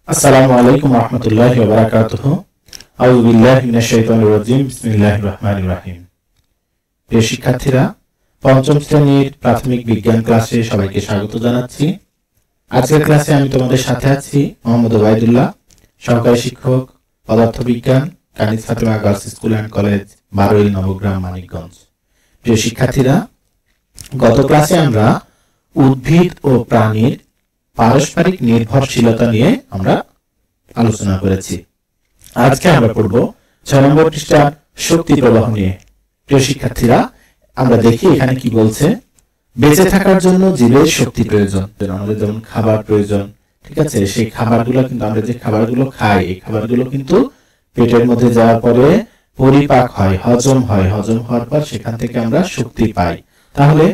আসসালামু আলাইকুম রহমতুল্লাহি ওয়া বারাকাতুহু। আউযু বিল্লাহি মিনাশ শাইতানির রাজিম। বিসমিল্লাহির রহমানির রহিম। প্রিয় শিক্ষার্থীরা, পঞ্চম শ্রেণীর প্রাথমিক বিজ্ঞান ক্লাসে সবাইকে স্বাগত জানাচ্ছি। আজকের ক্লাসে আমি তোমাদের সাথে আছি মোহাম্মদ ওবাইদুল্লাহ, সহকারী শিক্ষক, পদার্থবিজ্ঞান, Kaniz Fatema girls school and college, Baroil Nabagram, Manikganj. প্রিয় শিক্ষার্থীরা, গত ক্লাসে আমরা উদ্ভিদ ও প্রাণীর পারস্পরিক নির্ভরশীলতা নিয়ে আমরা আলোচনা করেছি। আজকে আমরা পড়ব 6 নম্বর পৃষ্ঠার শক্তি প্রবাহ নিয়ে। প্রিয় শিক্ষার্থীরা, আমরা দেখি এখানে কি বলছে। বেঁচে থাকার জন্য জীবের শক্তি প্রয়োজন। আমাদের যেমন খাবার প্রয়োজন, ঠিক আছে, সেই খাবারগুলো কিন্তু আমরা যে খাবারগুলো খাই, এই খাবারগুলো কিন্তু পেটের মধ্যে যাওয়ার পরে পরিপাক হয়, হজম হয়। হজম হওয়ার পর সেখান থেকে আমরা শক্তি পাই। তাহলে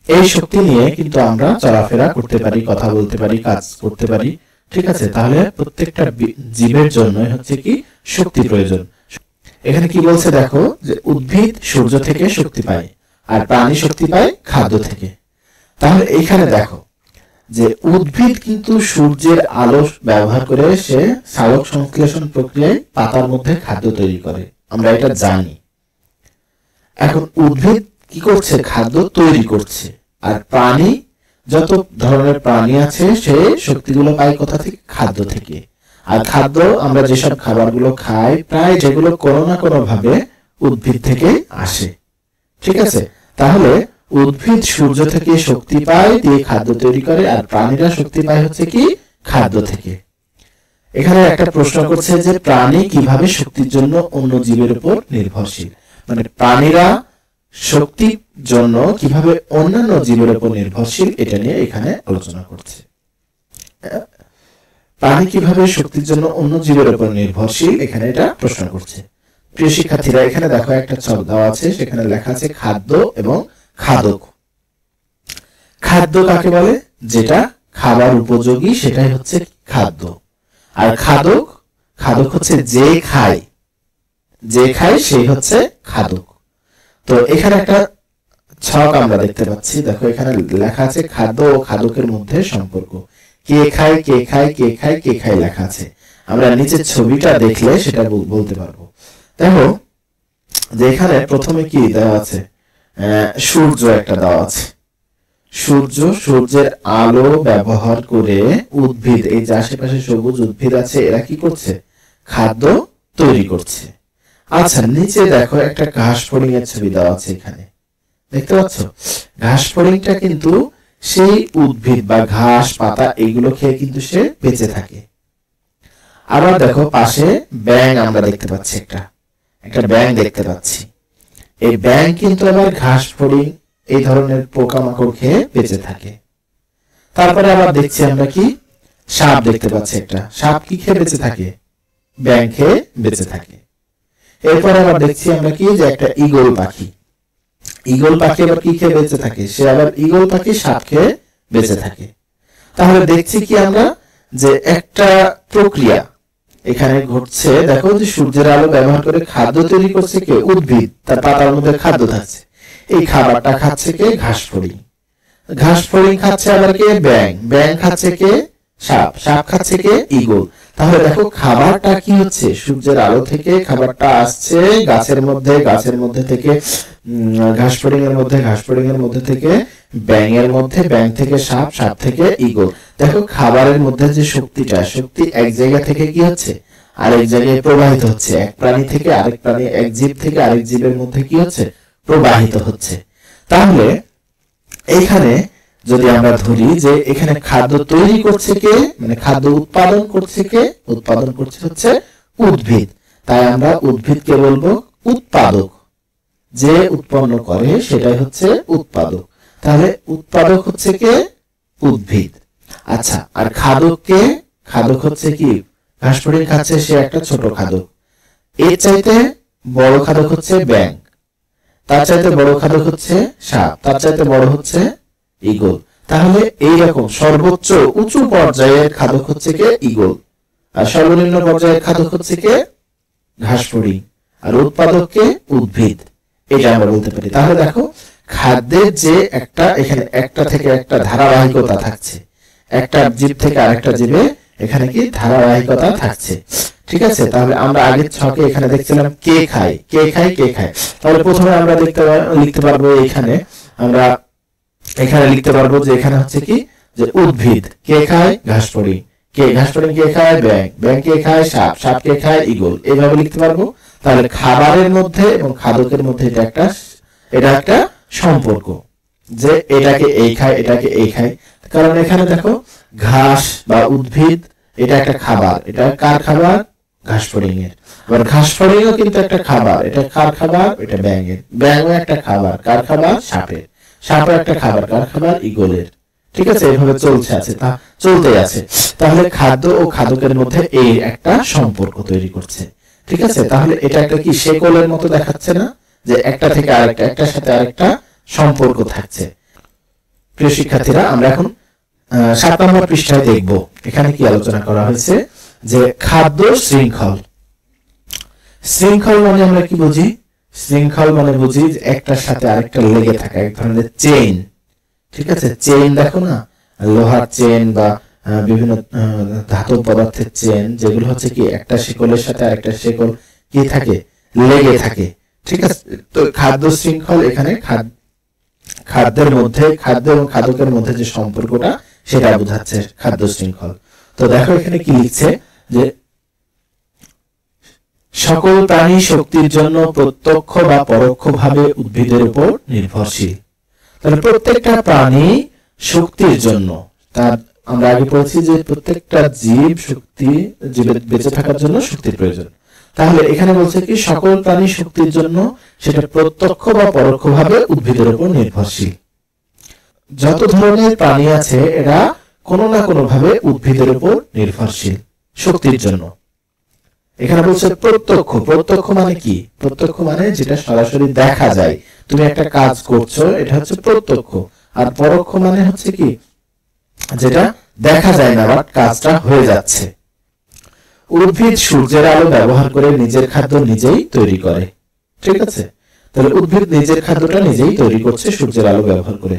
এই শক্তি নিয়ে কিন্তু আমরা চলাফেরা করতে পারি, কথা বলতে পারি, কাজ করতে পারি, ঠিক আছে। তাহলে প্রত্যেকটা জীবের জন্য হচ্ছে কি শক্তি প্রয়োজন। এখানে কি বলছে দেখো, যে উদ্ভিদ সূর্য থেকে শক্তি পায় আর প্রাণী শক্তি পায় খাদ্য থেকে। তাহলে এইখানে দেখো যে উদ্ভিদ কিন্তু সূর্যের আলো ব্যবহার করে সে সালোক সংশ্লেষণ প্রক্রিয়ায় পাতার মধ্যে খাদ্য তৈরি করে, আমরা এটা জানি। এখন উদ্ভিদ কি করছে? খাদ্য তৈরি করছে। আর প্রাণী, যত ধরনের প্রাণী আছে, সে শক্তিগুলো পায় কোথা থেকে? খাদ্য থেকে। আর খাদ্য আমরা যেসব খাবারগুলো খাই, প্রায় যেগুলো কোনো না কোনো ভাবে উদ্ভিদ থেকে আসে, ঠিক আছে। তাহলে উদ্ভিদ সূর্য থেকে শক্তি পায়, দিয়ে খাদ্য তৈরি করে, আর প্রাণীরা শক্তি পায় হচ্ছে কি খাদ্য থেকে। এখানে একটা প্রশ্ন করছে যে প্রাণী কিভাবে শক্তির জন্য অন্য জীবের উপর নির্ভরশীল, মানে প্রাণীরা শক্তির জন্য কিভাবে অন্যান্য জীবের উপর নির্ভরশীল, এটা নিয়ে এখানে আলোচনা করছে। প্রাণী কিভাবে শক্তির জন্য অন্য জীবের উপর নির্ভরশীল, এখানে এটা প্রশ্ন করছে। প্রিয় শিক্ষার্থীরা, এখানে দেখো একটা ছক দেওয়া আছে, সেখানে লেখা আছে খাদ্য এবং খাদক। খাদ্য কাকে বলে? যেটা খাবার উপযোগী সেটাই হচ্ছে খাদ্য। আর খাদক, খাদক হচ্ছে যে খায় সেই হচ্ছে খাদক। তো এখানে একটা ছক আমরা দেখতে পাচ্ছি, দেখো এখানে লেখা আছে খাদ্য ও খাদকের মধ্যে সম্পর্ক। কে খায়, কে খায়, কে খায়, কে খায় লেখা আছে। আমরা নিচের ছবিটা দেখলে সেটা বলতে পারবো। দেখো যে এখানে প্রথমে কি দেওয়া আছে, সূর্য একটা দেওয়া আছে। সূর্যের আলো ব্যবহার করে উদ্ভিদ, এই যে আশেপাশে সবুজ উদ্ভিদ আছে, এরা কি করছে? খাদ্য তৈরি করছে। আচ্ছা, নিচে দেখো একটা ঘাস ফড়িং এর ছবি দেওয়া আছে, এখানে দেখতে পাচ্ছ? ঘাস ফড়িংটা কিন্তু সেই উদ্ভিদ বা ঘাস পাতা এইগুলো খেয়ে কিন্তু সে বেঁচে থাকে। আবার দেখো পাশে ব্যাঙ আমরা দেখতে পাচ্ছি, একটা ব্যাঙ দেখতে পাচ্ছি। এই ব্যাঙ কিন্তু আবার ঘাস ফড়িং এই ধরনের পোকামাকড় খেয়ে বেঁচে থাকে। তারপরে আবার দেখছি আমরা কি সাপ দেখতে পাচ্ছি, একটা সাপ কি খেয়ে বেঁচে থাকে? ব্যাঙ খেয়ে বেঁচে থাকে। এরপরে আবার দেখছি আমরা কি, যে একটা ঈগল পাখি আবার কি খেয়ে বেঁচে থাকে? সে আবার ঈগল পাখি সাপ খেয়ে বেঁচে থাকে। তাহলে দেখছি কি আমরা, যে একটা প্রক্রিয়া এখানে ঘটছে। দেখো যে সূর্যের আলো ব্যবহার করে খাদ্য তৈরি করছে কে? উদ্ভিদ, তার পাতার মধ্যে খাদ্য থাকছে। এই খাবারটা খাচ্ছে কে? ঘাস ফড়িং খাচ্ছে আবার কে? ব্যাঙ খাচ্ছে কে? সাপ খাচ্ছে কে? ঈগল। তাহলে দেখো খাবারটা কি হচ্ছে? সূর্যের আলো থেকে খাবারটা আসছে গাছের মধ্যে থেকে ঘাস ফড়িং এর মধ্যে থেকে ব্যাঙের মধ্যে, ব্যাঙ থেকে সাপ থেকে ঈগল। দেখো খাবারের মধ্যে যে শক্তি এক জায়গা থেকে কি হচ্ছে? আরেক জায়গায় প্রবাহিত হচ্ছে। এক প্রাণী থেকে আরেক প্রাণী, এক জীব থেকে আরেক জীবের মধ্যে কি হচ্ছে? প্রবাহিত হচ্ছে। তাহলে এইখানে যদি আমরা ধরি যে এখানে খাদ্য তৈরি করছে কে, মানে খাদ্য উৎপাদন করছে কে? উৎপাদন করছে হচ্ছে উদ্ভিদ। তাই আমরা উদ্ভিদকে বলবো উৎপাদক। যে উৎপন্ন করে সেটাই হচ্ছে উৎপাদক। তাহলে উৎপাদক হচ্ছে কে? উদ্ভিদ। আচ্ছা, আর খাদক কে? খাদক হচ্ছে কি? ঘাস ফড়িং খাচ্ছে, সে একটা ছোট খাদক। এর চাইতে বড় খাদক হচ্ছে ব্যাঙ, তার চাইতে বড় খাদক হচ্ছে সাপ, তার চাইতে বড় হচ্ছে ঈগল। তাহলে এইরকম সর্বোচ্চ উঁচু পর্যায়ের খাদক হচ্ছে কে? ঈগল। আর সর্বনিম্ন পর্যায়ের খাদক হচ্ছে কে? ঘাস ফড়িং। আর উৎপাদক কে? উদ্ভিদ। এটা আমরা বলতে পারি। তাহলে দেখো খাদ্যের যে একটা, এখানে একটা থেকে একটা ধারাবাহিকতা থাকছে, একটা জীব থেকে আরেকটা জীবে এখানে কি ধারাবাহিকতা থাকছে। ঠিক আছে, তাহলে আমরা আগের ছকে এখানে দেখছিলাম কে খায় কে খায় কে খায়। তাহলে প্রথমে আমরা লিখতে পারবো এখানে আমরা লিখতে পারবো যে এখানে হচ্ছে কি যে উদ্ভিদ, কে খায় ঘাসফড়িং, ঘাসফড়িং কে খায় ব্যাঙ, কে খায় সাপ, কে খায় ঈগল, এইভাবে লিখতে পারবো। তাহলে খাবারের মধ্যে এবং খাদকের মধ্যে এটা একটা সম্পর্ক, যে এটাকে এই খায় এটাকে এই খায়। কারণ এখানে দেখো ঘাস বা উদ্ভিদ এটা একটা খাবার, এটা কার খাবার? ঘাসফড়িং এর। আবার ঘাসফড়িংও কিন্তু একটা খাবার, এটা কার খাবার? এটা ব্যাঙের। ব্যাঙও একটা খাবার, কার খাবার? সাপের। সাপও একটা খাবার, কার খাবার? ঈগলের। ঠিক আছে, এইভাবে চলতে আছে। তাহলে খাদ্য ও খাদকের মধ্যে এই একটা সম্পর্ক তৈরি করছে। ঠিক আছে, তাহলে এটা একটা কি শেকলের মতো দেখাচ্ছে না, যে একটা থেকে আরেকটা, একটার সাথে আরেকটা সম্পর্ক থাকছে। প্রিয় শিক্ষার্থীরা, আমরা এখন 7 নম্বর পৃষ্ঠায় দেখব এখানে কি আলোচনা করা হয়েছে, যে খাদ্য শৃঙ্খল। শৃঙ্খল মানে আমরা কি বুঝি? শৃঙ্খল মানে বুঝি একটার সাথে আরেকটা লেগে থাকা, এক ধরনের চেইন। ঠিক আছে, চেইন দেখো না, লোহার চেইন বা বিভিন্ন ধাতব পদার্থের চেইন, যেগুলো হচ্ছে কি একটা শিকলের সাথে আরেকটা শিকল কি থাকে? লেগে থাকে। ঠিক আছে, তো খাদ্য শৃঙ্খল এখানে খাদ্যের মধ্যে, খাদ্য এবং খাদকের মধ্যে যে সম্পর্কটা সেটা বোঝাচ্ছে খাদ্য শৃঙ্খল। তো দেখো এখানে কি লিখছে, যে সকল প্রাণী শক্তির জন্য প্রত্যক্ষ বা পরোক্ষভাবে উদ্ভিদের উপর নির্ভরশীল। তাহলে প্রত্যেকটা প্রাণী শক্তির জন্য, তার আমরা আগে পড়েছি যে প্রত্যেকটা জীবের বেঁচে থাকার জন্য শক্তির প্রয়োজন। তাহলে এখানে বলছে কি সকল প্রাণী শক্তির জন্য সেটা প্রত্যক্ষ বা পরোক্ষভাবে উদ্ভিদের উপর নির্ভরশীল। যত ধরনের প্রাণী আছে এরা কোনো না কোনো ভাবে উদ্ভিদের উপর নির্ভরশীল শক্তির জন্য। এখানে বলছে প্রত্যক্ষ মানে কি? প্রত্যক্ষ মানে যেটা সরাসরি দেখা যায়, তুমি একটা কাজ করছো, এটা হচ্ছে প্রত্যক্ষ। আর পরোক্ষ মানে হচ্ছে কি যেটা দেখা যায় না, বাট কাজটা হয়ে যাচ্ছে। উদ্ভিদ সূর্যের আলো ব্যবহার করে নিজের খাদ্য নিজেই তৈরি করে। ঠিক আছে, তাহলে উদ্ভিদ নিজের খাদ্যটা নিজেই তৈরি করছে সূর্যের আলো ব্যবহার করে।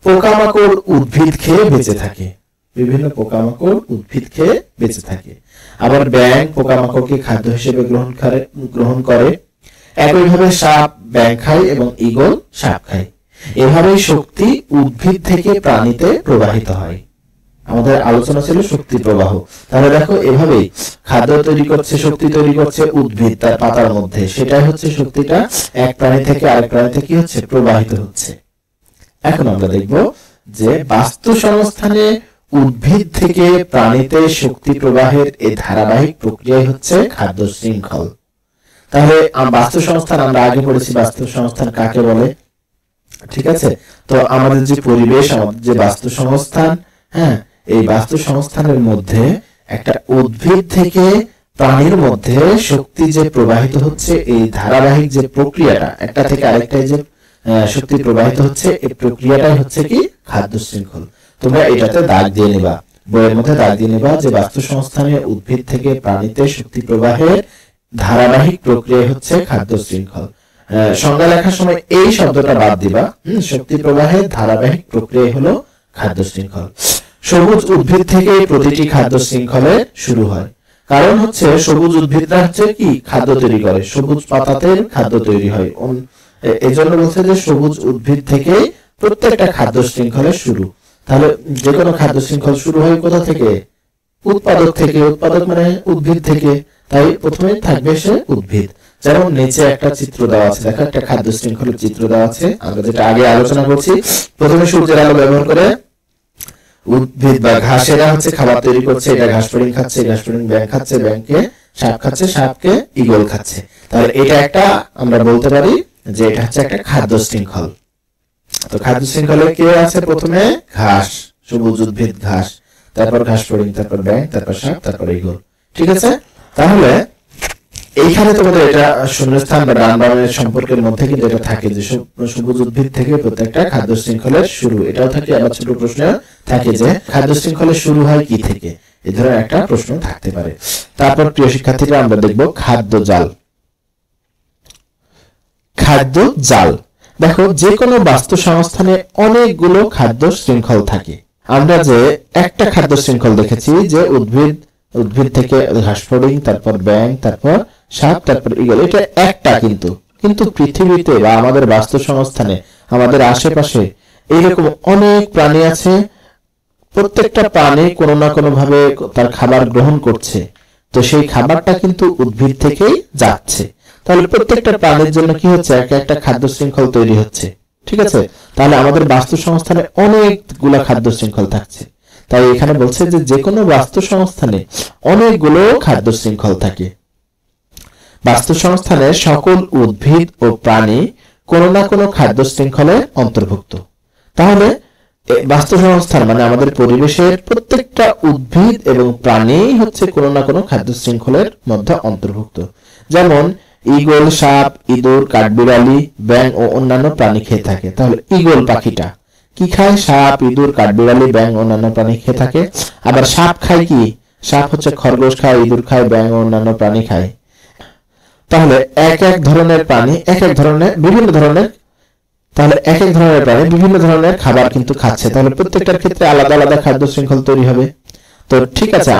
পোকামাকড় উদ্ভিদ খেয়ে বেঁচে থাকে, বিভিন্ন পোকামাকড় উদ্ভিদ খেয়ে বেঁচে থাকে। আবার ব্যাঙ পোকামাকড়কে খাদ্য হিসেবে গ্রহণ করে। একইভাবে সাপ ব্যাঙ খায় এবং ঈগল সাপ খায়। এভাবেই শক্তি উদ্ভিদ থেকে প্রাণীতে প্রবাহিত হয়। আমাদের আলোচনা ছিল শক্তি প্রবাহ। তাহলে দেখো এভাবেই খাদ্য তৈরি করছে, শক্তি তৈরি করছে উদ্ভিদ তার পাতার মধ্যে, সেটাই হচ্ছে শক্তিটা এক প্রাণী থেকে আরেক প্রাণীতে কি হচ্ছে? প্রবাহিত হচ্ছে। এখন আমরা দেখব যে বাস্তু সংস্থানে উদ্ভিদ থেকে প্রাণীতে শক্তি প্রবাহের এই ধারাবাহিক প্রক্রিয়াই হচ্ছে খাদ্য শৃঙ্খল। তাহলে বাস্তু সংস্থান আমরা আগে পড়েছি, বাস্তু সংস্থান কাকে বলে? ঠিক আছে, তো আমাদের যে পরিবেশ, আমাদের যে বাস্তু সংস্থান, হ্যাঁ, এই বাস্তু সংস্থানের মধ্যে একটা উদ্ভিদ থেকে প্রাণীর মধ্যে শক্তি যে প্রবাহিত হচ্ছে, এই ধারাবাহিক যে প্রক্রিয়াটা, একটা থেকে আরেকটায় যে শক্তি প্রবাহিত হচ্ছে, এই প্রক্রিয়াটাই হচ্ছে কি খাদ্য শৃঙ্খল। তোমরা এটাতে দাগ দিয়ে নেবা, বইয়ের মধ্যে দাগ দিয়ে নেবা যে বাস্তু সংস্থানে উদ্ভিদ থেকে প্রাণীতে শক্তি প্রবাহের ধারাবাহিক প্রক্রিয়া হচ্ছে খাদ্য শৃঙ্খল। সংজ্ঞা লেখার সময় এই শব্দটা বাদ দিবা, শক্তি প্রবাহের ধারাবাহিক প্রক্রিয়া হলো খাদ্য শৃঙ্খল। সবুজ উদ্ভিদ থেকে প্রতিটি খাদ্য শৃঙ্খলের শুরু হয়। কারণ হচ্ছে সবুজ উদ্ভিদরা হচ্ছে কি খাদ্য তৈরি করে, সবুজ পাতাতে খাদ্য তৈরি হয়। এজন্য বলছে যে সবুজ উদ্ভিদ থেকে প্রত্যেকটা খাদ্য শৃঙ্খলের শুরু। তাহলে যে কোনো খাদ্য শৃঙ্খল শুরু হয় কোথা থেকে? উৎপাদক থেকে। উৎপাদক মানে উদ্ভিদ থেকে, তাই প্রথমে থাকবে সে উদ্ভিদ। যেমন নিচে একটা চিত্র দেওয়া আছে, দেখো একটা খাদ্য শৃঙ্খলের চিত্র দেওয়া আছে, আমরা যেটা আগে আলোচনা করছি। প্রথমে সূর্যের আলো ব্যবহার করে উদ্ভিদ বা ঘাসেরা হচ্ছে খাবার তৈরি করছে, এটা ঘাসফড়িং খাচ্ছে, ঘাসফড়িং ব্যাঙ খাচ্ছে, ব্যাঙকে সাপ খাচ্ছে, সাপকে ঈগল খাচ্ছে। তাহলে এটা একটা আমরা বলতে পারি যে এটা হচ্ছে একটা খাদ্য শৃঙ্খল। তো খাদ্য শৃঙ্খলে কে আছে? প্রথমে ঘাস, সবুজ উদ্ভিদ ঘাস, তারপর ঘাসফড়িং, তারপর ব্যাঙ, তারপর সাপ, তারপর ঈগল। ঠিক আছে, তাহলে এইখানে তোমাদের এটা শূন্যস্থান বা ডান বামের সম্পর্কের মধ্যে কিন্তু এটা থাকে যে সবুজ উদ্ভিদ থেকে প্রত্যেকটা খাদ্য শৃঙ্খলের শুরু। এটাও থাকে, আবার ছোট প্রশ্ন থাকে যে খাদ্য শৃঙ্খলের শুরু হয় কি থেকে, এই ধরনের একটা প্রশ্ন থাকতে পারে। তারপর প্রিয় শিক্ষার্থীরা আমরা দেখব খাদ্য জাল। খাদ্য জাল, দেখো যে কোনো বাস্তু সংস্থানে অনেকগুলো খাদ্য শৃঙ্খল থাকে। আমরা যে একটা খাদ্য শৃঙ্খল দেখেছি যে উদ্ভিদ থেকে ঘাস ফড়িং, তারপর ব্যাঙ, তারপর সাপ, তারপর ঈগল, এটা একটা। কিন্তু পৃথিবীতে বা আমাদের বাস্তু সংস্থানে, আমাদের আশেপাশে এইরকম অনেক প্রাণী আছে। প্রত্যেকটা প্রাণী কোনো না কোনো ভাবে তার খাবার গ্রহণ করছে, তো সেই খাবারটা কিন্তু উদ্ভিদ থেকেই যাচ্ছে। তাহলে প্রত্যেকটা প্রাণীর জন্য কি হচ্ছে, একটা খাদ্য শৃঙ্খল তৈরি হচ্ছে। ঠিক আছে, তাহলে আমাদের বাস্তু সংস্থানে অনেকগুলা খাদ্য শৃঙ্খল থাকছে। তাই এখানে বলছে যে যে কোনো বাস্তু সংস্থানে অনেকগুলো খাদ্য শৃঙ্খল থাকে। বাস্তু সংস্থানে সকল উদ্ভিদ ও প্রাণী কোনো না কোনো খাদ্য শৃঙ্খলে অন্তর্ভুক্ত। তাহলে বাস্তু সংস্থান মানে আমাদের পরিবেশের প্রত্যেকটা উদ্ভিদ এবং প্রাণী হচ্ছে কোনো না কোনো খাদ্য শৃঙ্খলের মধ্যে অন্তর্ভুক্ত। যেমন ঈগল, সাপ, ইঁদুর, কাঠবিড়ালি, ব্যাঙ ও অন্যান্য প্রাণী খেয়ে থাকে। তাহলে ঈগল পাখিটা কি খায়? সাপ, ইঁদুর, কাঠবিড়ালি, ব্যাঙ, অন্যান্য প্রাণী খেয়ে থাকে। আবার সাপ খায় কি? সাপ হচ্ছে খরগোশ খায়, ইঁদুর খায়, ব্যাঙ ও অন্যান্য প্রাণী খায়। তাহলে এক এক ধরনের প্রাণী এক এক ধরনের বিভিন্ন ধরনের প্রাণী বিভিন্ন ধরনের খাবার কিন্তু খাচ্ছে। তাহলে প্রত্যেকটার ক্ষেত্রে আলাদা আলাদা খাদ্য শৃঙ্খল তৈরি হবে। তো ঠিক আছে,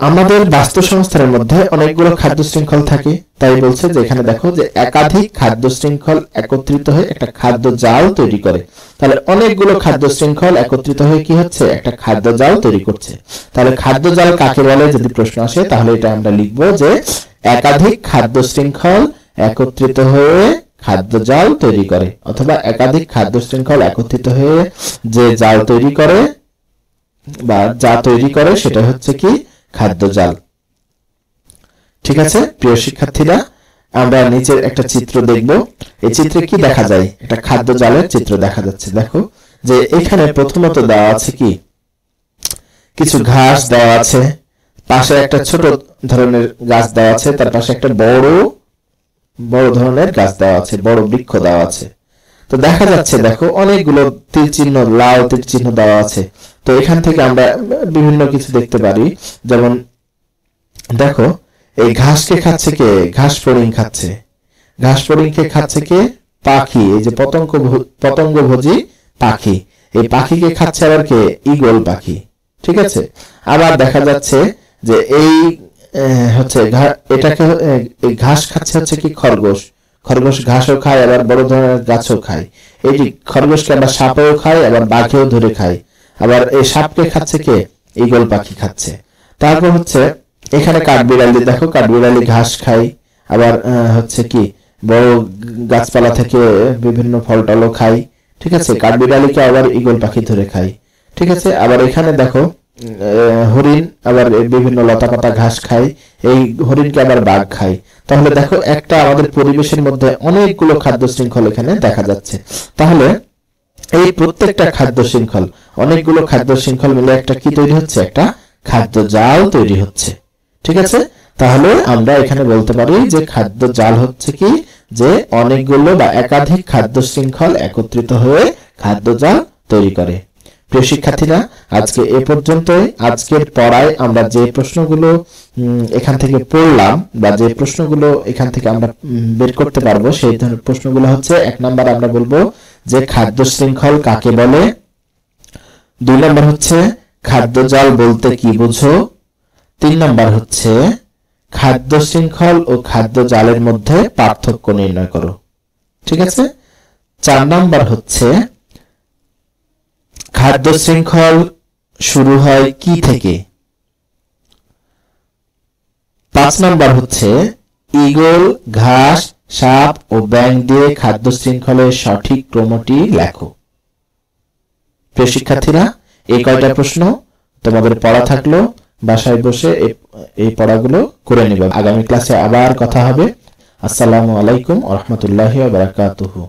আমাদের বাস্তু সংস্থানের মধ্যে অনেকগুলো খাদ্য শৃঙ্খল থাকে। তাই বলছে যে এখানে দেখো যে একাধিক খাদ্য শৃঙ্খল একত্রিত হয়ে একটা খাদ্য জাল তৈরি করে। তাহলে অনেকগুলো খাদ্য শৃঙ্খল একত্রিত হয়ে কি হচ্ছে, একটা খাদ্য জাল তৈরি করছে। তাহলে খাদ্য জাল কাকে বলে যদি প্রশ্ন আসে, তাহলে এটা আমরা লিখবো যে একাধিক খাদ্য শৃঙ্খল একত্রিত হয়ে খাদ্য জাল তৈরি করে, অথবা একাধিক খাদ্য শৃঙ্খল একত্রিত হয়ে যে জাল তৈরি করে বা যা তৈরি করে সেটা হচ্ছে কি, খাদ্য জাল। ঠিক আছে প্রিয় শিক্ষার্থীরা, আমরা নিচের একটা চিত্র দেখব। এই চিত্রে কি দেখা যায়? একটা খাদ্য জালের চিত্র দেখা যাচ্ছে। দেখো যে এখানে প্রথমত দেওয়া আছে কি, কিছু ঘাস দেওয়া আছে, পাশে একটা ছোট ধরনের গাছ দেওয়া আছে, তার পাশে একটা বড় ধরনের গাছ দেওয়া আছে, বড় বৃক্ষ দেওয়া আছে। তো দেখা যাচ্ছে দেখো অনেকগুলো তীর চিহ্ন, লাল তীর চিহ্ন দেওয়া আছে। তো এখান থেকে আমরা বিভিন্ন কিছু দেখতে পারি। যেমন দেখো এই ঘাসকে খাচ্ছে কে? ঘাস ফড়িং খাচ্ছে। ঘাস ফড়িংকে খাচ্ছে কে? পাখি। এই যে পতঙ্গভোজী পাখি, এই পাখিকে খাচ্ছে আবার কে? ঈগল পাখি। ঠিক আছে, আবার দেখা যাচ্ছে যে এই হচ্ছে এটাকে ঘাস খাচ্ছে হচ্ছে কি, খরগোশ। খরগোশ ঘাসও খায়, আবার বড় ধরনের গাছও খায়। এই খরগোশকে আবার সাপেও খায়, আবার বাঘেও ধরে খায়। আবার এই সাপকে খাচ্ছে কে? ঈগল পাখি খাচ্ছে। তারপর হচ্ছে এখানে কাঠবিড়ালি, দেখো কাঠবিড়ালি ঘাস খায়, আবার হচ্ছে কি বড় গাছপালা থেকে বিভিন্ন ফল টলও খায়। ঠিক আছে, কাঠবিড়ালিকে আবার ঈগল পাখি ধরে খায়। ঠিক আছে, আবার এখানে দেখো হরিণ আবার বিভিন্ন লতাপাতা ঘাস খায়, এই হরিণকে আবার বাঘ খায়। তাহলে দেখো একটা আমাদের পরিবেশের মধ্যে অনেকগুলো খাদ্য শৃঙ্খল এখানে দেখা যাচ্ছে। তাহলে এই প্রত্যেকটা খাদ্য শৃঙ্খল, অনেকগুলো খাদ্য শৃঙ্খল মিলে একটা কি তৈরি হচ্ছে? একটা খাদ্য জাল তৈরি হচ্ছে। ঠিক আছে, তাহলে আমরা এখানে বলতে পারি যে খাদ্য জাল হচ্ছে কি, যে অনেকগুলো বা একাধিক খাদ্য শৃঙ্খল একত্রিত হয়ে খাদ্য জাল তৈরি করে। প্রিয় শিক্ষার্থীরা, আজকে এ পর্যন্তই। আজকের পড়ায় আমরা যে প্রশ্নগুলো এখান থেকে পড়লাম বা যে প্রশ্নগুলো এখান থেকে আমরা বের করতে পারবো, সেই ধরনের প্রশ্নগুলো হচ্ছে: 1 নাম্বার আমরা বলবো যে খাদ্য শৃঙ্খল কাকে বলে। 2 নাম্বার হচ্ছে খাদ্য জাল বলতে কি বুঝো। 3 নাম্বার হচ্ছে খাদ্য শৃঙ্খল ও খাদ্য জালের মধ্যে পার্থক্য নির্ণয় করো। ঠিক আছে, 4 নাম্বার হচ্ছে খাদ্য শৃঙ্খল শুরু হয় কি থেকে। 5 নাম্বার হচ্ছে ঈগল, ঘাস, সাপ ও ব্যাঙ দিয়ে খাদ্য শৃঙ্খলের সঠিক ক্রমটি লেখো। প্রিয় শিক্ষার্থীরা, এই কয়টা প্রশ্ন তোমাদের পড়া থাকলো, বাসায় বসে এই পড়াগুলো করে নিবে। আগামী ক্লাসে আবার কথা হবে। আসসালামু আলাইকুম ওয়া রাহমাতুল্লাহি ওয়া বারাকাতুহু।